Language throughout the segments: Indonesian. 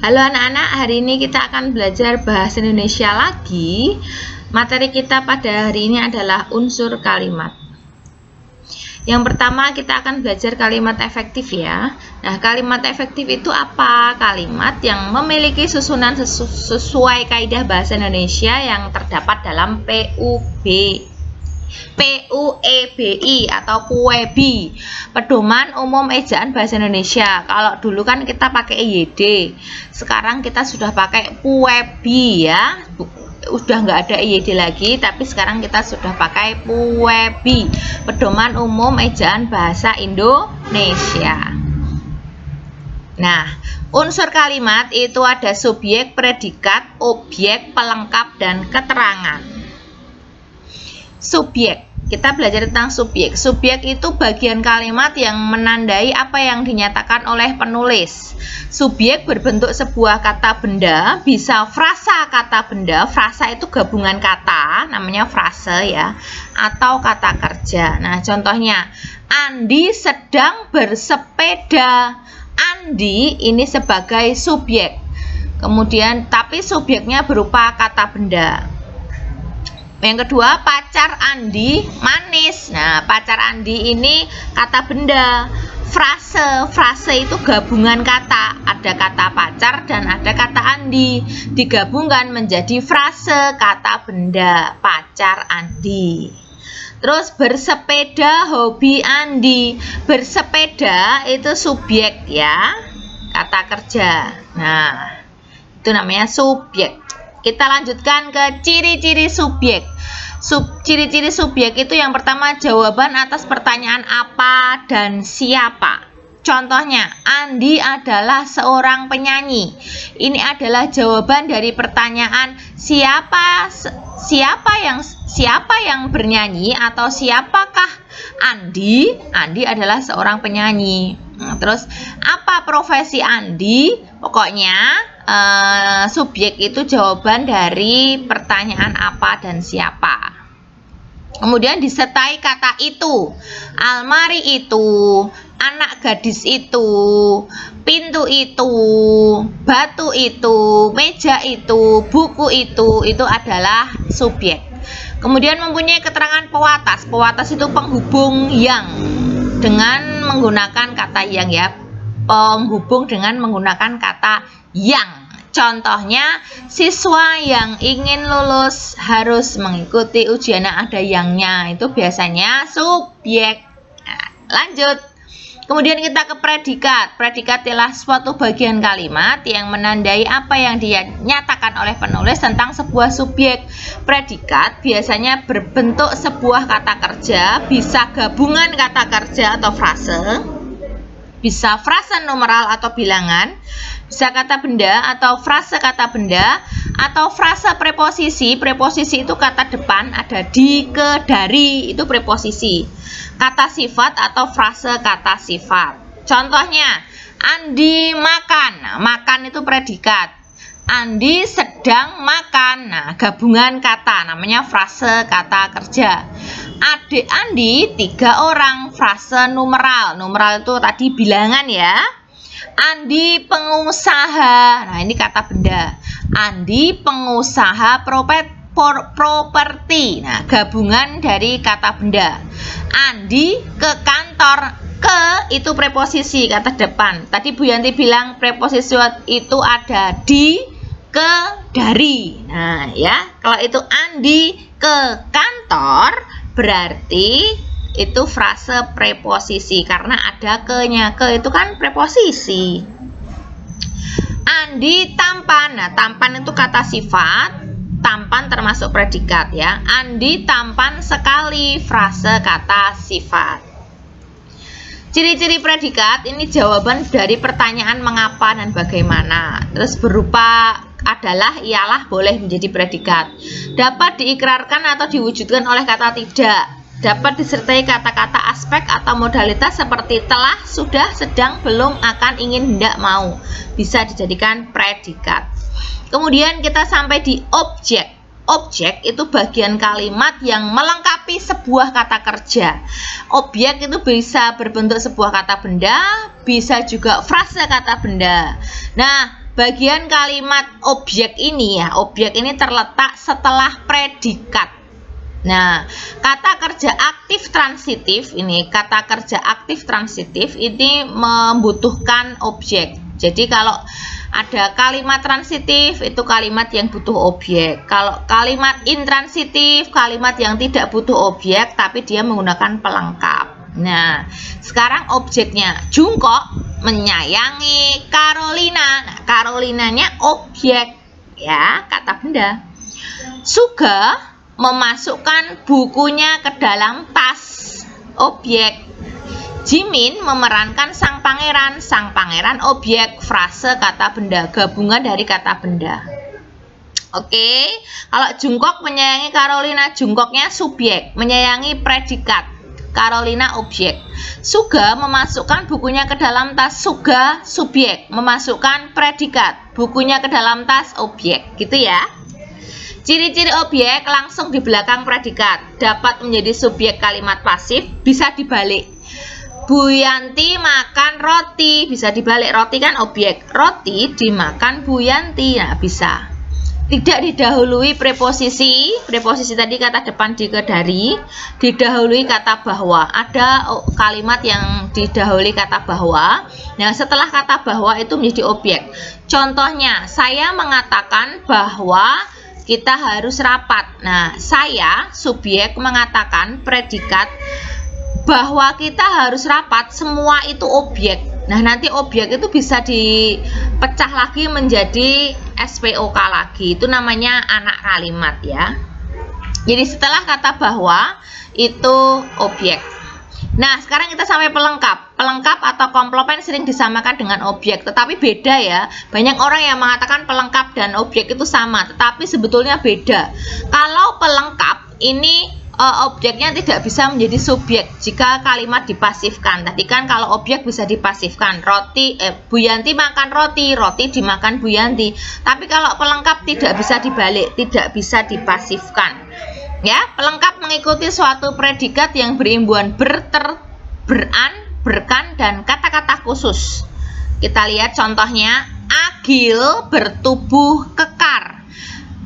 Halo anak-anak, hari ini kita akan belajar bahasa Indonesia lagi. Materi kita pada hari ini adalah unsur kalimat. Yang pertama kita akan belajar kalimat efektif ya. Nah, kalimat efektif itu apa? Kalimat yang memiliki susunan sesuai kaidah bahasa Indonesia yang terdapat dalam PUEBI atau PUEBI, Pedoman Umum Ejaan Bahasa Indonesia. Kalau dulu kan kita pakai EYD, sekarang kita sudah pakai PUEBI ya. Udah nggak ada EYD lagi, tapi sekarang kita sudah pakai PUEBI, Pedoman Umum Ejaan Bahasa Indonesia. Nah, unsur kalimat itu ada subjek, predikat, objek, pelengkap, dan keterangan. Subjek, kita belajar tentang subjek. Subjek itu bagian kalimat yang menandai apa yang dinyatakan oleh penulis. Subjek berbentuk sebuah kata benda, bisa frasa kata benda. Frasa itu gabungan kata, namanya frase ya, atau kata kerja. Nah, contohnya, Andi sedang bersepeda. Andi ini sebagai subjek. Kemudian, tapi subjeknya berupa kata benda. Yang kedua, pacar Andi manis. Nah, pacar Andi ini kata benda. Frase itu gabungan kata. Ada kata pacar dan ada kata Andi. Digabungkan menjadi frase kata benda, pacar Andi. Terus bersepeda hobi Andi. Bersepeda itu subjek ya, kata kerja. Nah, itu namanya subjek. Kita lanjutkan ke ciri-ciri subjek. Ciri-ciri subjek itu yang pertama, jawaban atas pertanyaan apa dan siapa. Contohnya, Andi adalah seorang penyanyi. Ini adalah jawaban dari pertanyaan siapa yang bernyanyi atau siapakah Andi? Andi adalah seorang penyanyi. Nah, terus apa profesi Andi? Pokoknya subjek itu jawaban dari pertanyaan apa dan siapa. Kemudian disertai kata itu, almari itu, anak gadis itu, pintu itu, batu itu, meja itu, buku itu adalah subjek. Kemudian mempunyai keterangan pewatas. Pewatas itu penghubung yang dengan menggunakan kata yang ya. Penghubung dengan menggunakan kata yang. Contohnya, siswa yang ingin lulus harus mengikuti ujian yang ada yangnya. Itu biasanya subjek. Nah, lanjut. Kemudian kita ke predikat. Predikat adalah suatu bagian kalimat yang menandai apa yang dinyatakan oleh penulis tentang sebuah subjek. Predikat biasanya berbentuk sebuah kata kerja, bisa gabungan kata kerja atau frase, bisa frasa numeral atau bilangan, bisa kata benda atau frase kata benda, atau frase preposisi. Preposisi itu kata depan, ada di, ke, dari, itu preposisi. Kata sifat atau frase kata sifat. Contohnya, Andi makan. Nah, makan itu predikat. Andi sedang makan. Nah, gabungan kata, namanya frase kata kerja. Adik Andi 3 orang, frase numeral. Numeral itu tadi bilangan ya. Andi pengusaha. Nah, ini kata benda. Andi pengusaha properti. Nah, gabungan dari kata benda. Andi ke kantor. Ke itu preposisi, kata depan. Tadi Bu Yanti bilang preposisi itu ada di, ke, dari. Nah, ya, kalau itu Andi ke kantor berarti itu frase preposisi karena ada ke-nya. Ke itu kan preposisi. Andi tampan. Nah, tampan itu kata sifat. Tampan termasuk predikat ya. Andi tampan sekali, frase kata sifat. Ciri-ciri predikat ini jawaban dari pertanyaan mengapa dan bagaimana. Terus berupa adalah, ialah, boleh menjadi predikat. Dapat diikrarkan atau diwujudkan oleh kata tidak. Dapat disertai kata-kata aspek atau modalitas seperti telah, sudah, sedang, belum, akan, ingin, hendak, mau. Bisa dijadikan predikat. Kemudian kita sampai di objek. Objek itu bagian kalimat yang melengkapi sebuah kata kerja. Objek itu bisa berbentuk sebuah kata benda, bisa juga frase kata benda. Nah, bagian kalimat objek ini ya, objek ini terletak setelah predikat. Nah, kata kerja aktif transitif ini, kata kerja aktif transitif ini membutuhkan objek. Jadi kalau ada kalimat transitif itu kalimat yang butuh objek. Kalau kalimat intransitif, kalimat yang tidak butuh objek tapi dia menggunakan pelengkap. Nah, sekarang objeknya Jungkook menyayangi Carolina. Nah, Carolinanya objek ya, kata benda. Suga memasukkan bukunya ke dalam tas, objek. Jimin memerankan sang pangeran objek, frase kata benda, gabungan dari kata benda. Oke, kalau Jungkook menyayangi Carolina, Jungkooknya subjek, menyayangi predikat, Carolina objek. Suga memasukkan bukunya ke dalam tas, Suga subjek, memasukkan predikat, bukunya ke dalam tas, objek, gitu ya. Ciri-ciri objek langsung di belakang predikat, dapat menjadi subjek kalimat pasif, bisa dibalik. Bu Yanti makan roti, bisa dibalik, roti kan objek, roti dimakan Bu Yanti, nah bisa. Tidak didahului preposisi tadi kata depan dikedari, didahului kata bahwa, ada kalimat yang didahului kata bahwa. Nah, setelah kata bahwa itu menjadi objek. Contohnya, saya mengatakan bahwa kita harus rapat. Nah, saya subjek mengatakan predikat bahwa kita harus rapat, semua itu objek. Nah, nanti objek itu bisa dipecah lagi menjadi SPOK lagi. Itu namanya anak kalimat ya. Jadi setelah kata bahwa itu objek. Nah, sekarang kita sampai pelengkap. Pelengkap atau komplement sering disamakan dengan objek, tetapi beda ya. Banyak orang yang mengatakan pelengkap dan objek itu sama, tetapi sebetulnya beda. Kalau pelengkap ini objeknya tidak bisa menjadi subjek jika kalimat dipasifkan. Tadi kan kalau objek bisa dipasifkan, Bu Yanti makan roti, roti dimakan Bu Yanti. Tapi kalau pelengkap tidak bisa dibalik, tidak bisa dipasifkan. Ya, pelengkap mengikuti suatu predikat yang berimbuhan beran, berkan, dan kata-kata khusus. Kita lihat contohnya, agil bertubuh kekar.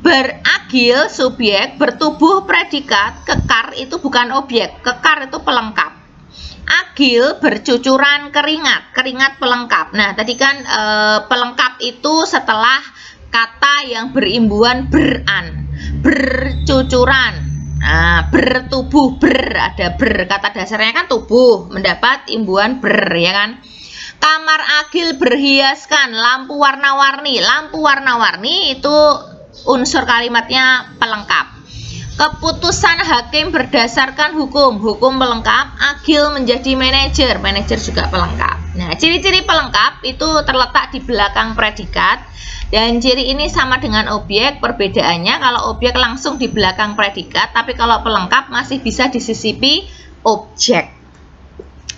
Beragil subjek, bertubuh predikat, kekar itu bukan objek, kekar itu pelengkap. Agil bercucuran keringat, keringat pelengkap. Nah, tadi kan pelengkap itu setelah kata yang berimbuhan beran, bercucuran. Nah, bertubuh, ada kata dasarnya kan tubuh, mendapat imbuhan ya kan. Kamar agil berhiaskan, lampu warna-warni. Lampu warna-warni itu unsur kalimatnya pelengkap. Keputusan hakim berdasarkan hukum, hukum pelengkap. Agil menjadi manajer, manajer juga pelengkap. Nah, ciri-ciri pelengkap itu terletak di belakang predikat, dan ciri ini sama dengan objek. Perbedaannya kalau objek langsung di belakang predikat, tapi kalau pelengkap masih bisa disisipi objek.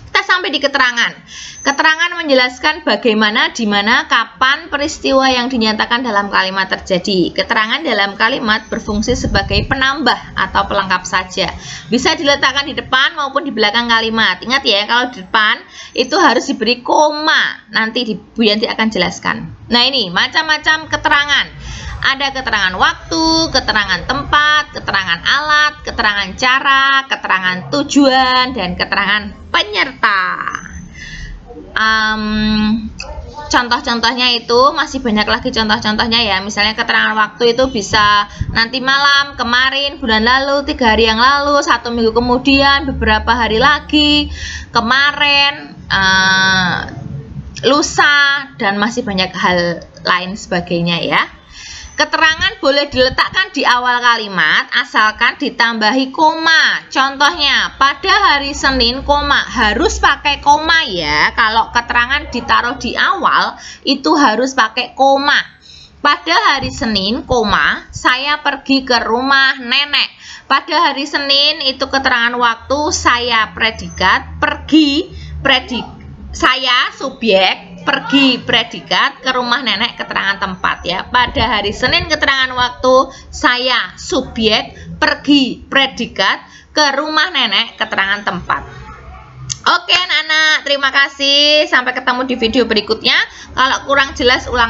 Kita sampai di keterangan. Keterangan menjelaskan bagaimana, di mana, kapan peristiwa yang dinyatakan dalam kalimat terjadi. Keterangan dalam kalimat berfungsi sebagai penambah atau pelengkap saja. Bisa diletakkan di depan maupun di belakang kalimat. Ingat ya, kalau di depan itu harus diberi koma. Nanti Bu Yanti akan jelaskan. Nah, ini macam-macam keterangan. Ada keterangan waktu, keterangan tempat, keterangan alat, keterangan cara, keterangan tujuan, dan keterangan penyerta. Contoh-contohnya itu masih banyak lagi contoh-contohnya ya. Misalnya keterangan waktu itu bisa nanti malam, kemarin, bulan lalu, 3 hari yang lalu, 1 minggu kemudian, beberapa hari lagi, kemarin, lusa, dan masih banyak hal lain sebagainya ya. Keterangan boleh diletakkan di awal kalimat asalkan ditambahi koma. Contohnya, pada hari Senin, koma, harus pakai koma ya. Kalau keterangan ditaruh di awal, itu harus pakai koma. Pada hari Senin, koma, saya pergi ke rumah nenek. Pada hari Senin, itu keterangan waktu, saya predikat, pergi, saya subjek, pergi predikat, ke rumah nenek keterangan tempat ya. Pada hari Senin keterangan waktu, saya subjek, pergi predikat, ke rumah nenek keterangan tempat. Oke anak-anak, terima kasih. Sampai ketemu di video berikutnya. Kalau kurang jelas ulangi.